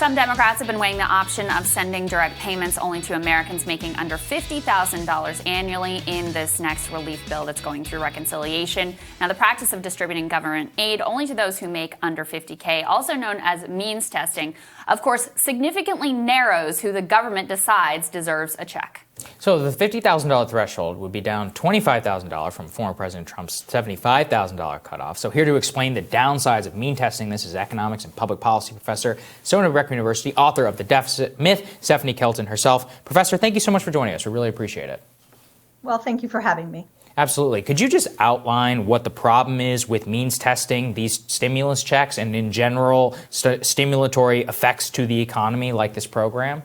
Some Democrats have been weighing the option of sending direct payments only to Americans making under $50,000 annually in this next relief bill that's going through reconciliation. Now, the practice of distributing government aid only to those who make under $50K, also known as means testing, of course, significantly narrows who the government decides deserves a check. So the $50,000 threshold would be down $25,000 from former President Trump's $75,000 cutoff. So here to explain the downsides of mean testing, this is economics and public policy professor, Stony Brook University, author of The Deficit Myth, Stephanie Kelton herself. Professor, thank you so much for joining us. We really appreciate it. Well, thank you for having me. Absolutely. Could you just outline what the problem is with means testing, these stimulus checks, and in general stimulatory effects to the economy like this program?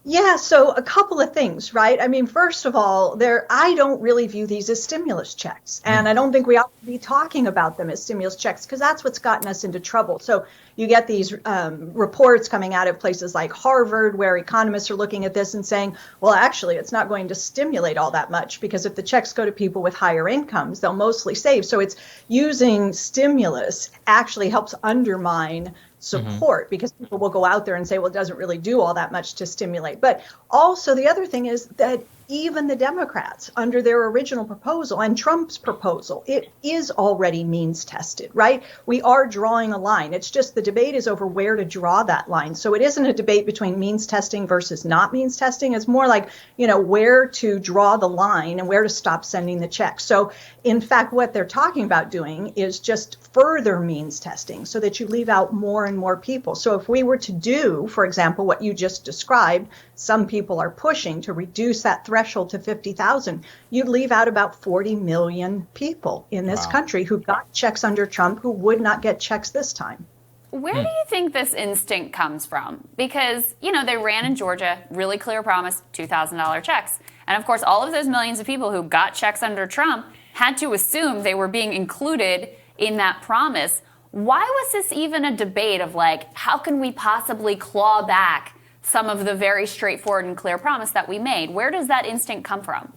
Yeah, so a couple of things, right? I mean, first of all, I don't really view these as stimulus checks. And I don't think we ought to be talking about them as stimulus checks because that's what's gotten us into trouble. So you get these reports coming out of places like Harvard where economists are looking at this and saying, well, actually, it's not going to stimulate all that much because if the checks go to people with higher incomes, they'll mostly save. So it's using stimulus actually helps undermine support because people will go out there and say, well, it doesn't really do all that much to stimulate. But also the other thing is that even the Democrats under their original proposal and Trump's proposal, it is already means tested, right? We are drawing a line. It's just the debate is over where to draw that line. So it isn't a debate between means testing versus not means testing. It's more like, where to draw the line and where to stop sending the check. So in fact, what they're talking about doing is just further means testing so that you leave out more and more people. So if we were to do, for example, what you just described, some people are pushing to reduce that threshold to 50,000, you'd leave out about 40 million people in this country who got checks under Trump who would not get checks this time. Where do you think this instinct comes from? Because, they ran in Georgia, really clear promise, $2,000 checks. And of course, all of those millions of people who got checks under Trump had to assume they were being included in that promise. Why was this even a debate of how can we possibly claw back some of the very straightforward and clear promise that we made? Where does that instinct come from?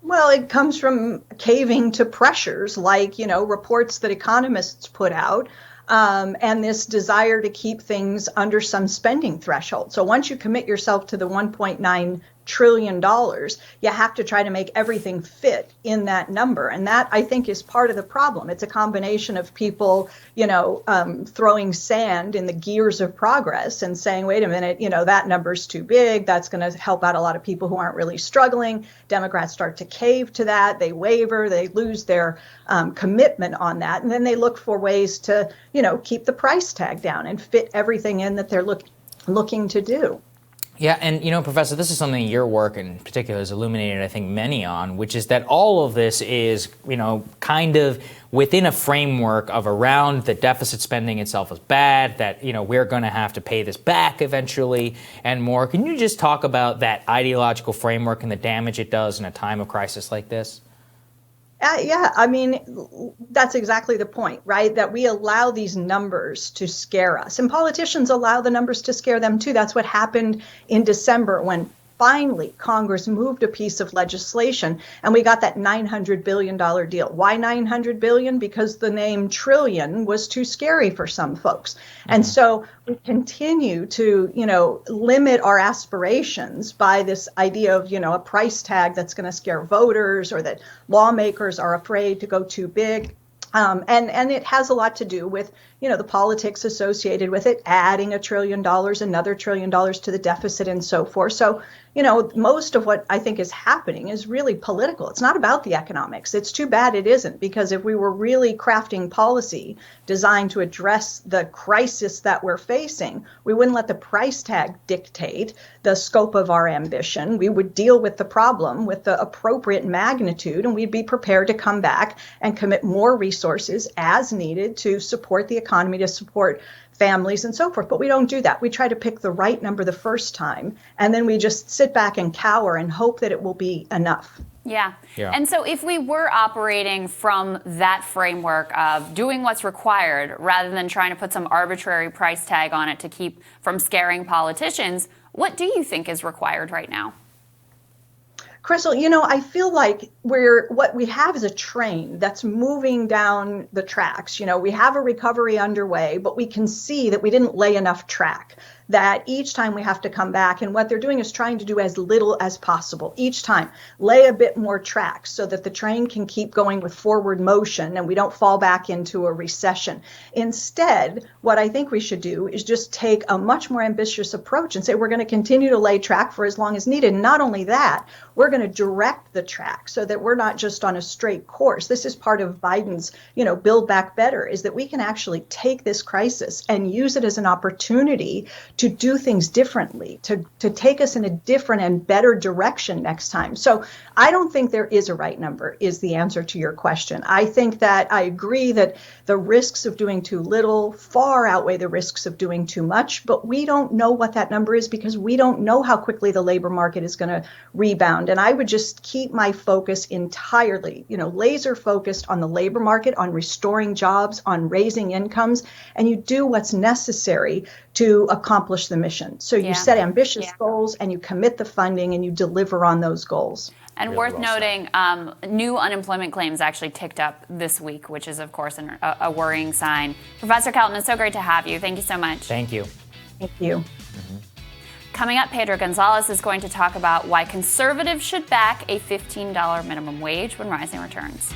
Well, it comes from caving to pressures like, reports that economists put out and this desire to keep things under some spending threshold. So once you commit yourself to the $1.9 trillion, you have to try to make everything fit in that number. And that, I think, is part of the problem. It's a combination of people, throwing sand in the gears of progress and saying, wait a minute, that number's too big. That's going to help out a lot of people who aren't really struggling. Democrats start to cave to that. They waver. They lose their commitment on that. And then they look for ways to, keep the price tag down and fit everything in that they're looking to do. Yeah, and Professor, this is something your work in particular has illuminated, I think, many on, which is that all of this is, kind of within a framework of around the deficit spending itself is bad, that, we're going to have to pay this back eventually and more. Can you just talk about that ideological framework and the damage it does in a time of crisis like this? Yeah, I mean, that's exactly the point, right? That we allow these numbers to scare us. And politicians allow the numbers to scare them, too. That's what happened in December when finally Congress moved a piece of legislation and we got that $900 billion deal. Why $900 billion? Because the name trillion was too scary for some folks. And so we continue to, limit our aspirations by this idea of, a price tag that's going to scare voters or that lawmakers are afraid to go too big. And it has a lot to do with, the politics associated with it, adding $1 trillion, another $1 trillion to the deficit and so forth. So, most of what I think is happening is really political. It's not about the economics. It's too bad it isn't, because if we were really crafting policy designed to address the crisis that we're facing, we wouldn't let the price tag dictate the scope of our ambition. We would deal with the problem with the appropriate magnitude, and we'd be prepared to come back and commit more resources as needed to support the economy, to support families and so forth. But we don't do that. We try to pick the right number the first time, and then we just sit back and cower and hope that it will be enough. Yeah. And so if we were operating from that framework of doing what's required rather than trying to put some arbitrary price tag on it to keep from scaring politicians, what do you think is required right now? Crystal, I feel like what we have is a train that's moving down the tracks. We have a recovery underway, but we can see that we didn't lay enough track, that each time we have to come back. And what they're doing is trying to do as little as possible each time, lay a bit more track so that the train can keep going with forward motion and we don't fall back into a recession. Instead, what I think we should do is just take a much more ambitious approach and say we're going to continue to lay track for as long as needed. And not only that, we're going to direct the track so that we're not just on a straight course. This is part of Biden's, Build Back Better, is that we can actually take this crisis and use it as an opportunity to do things differently, to take us in a different and better direction next time. So I don't think there is a right number, is the answer to your question. I think that I agree that the risks of doing too little far outweigh the risks of doing too much, but we don't know what that number is because we don't know how quickly the labor market is going to rebound. And I would just keep my focus entirely, laser focused on the labor market, on restoring jobs, on raising incomes, and you do what's necessary to accomplish the mission. So you set ambitious goals and you commit the funding and you deliver on those goals. And really worth noting, new unemployment claims actually ticked up this week, which is, of course, a worrying sign. Professor Kelton, it's so great to have you. Thank you so much. Thank you. Thank you. Mm-hmm. Coming up, Pedro Gonzalez is going to talk about why conservatives should back a $15 minimum wage when rising returns.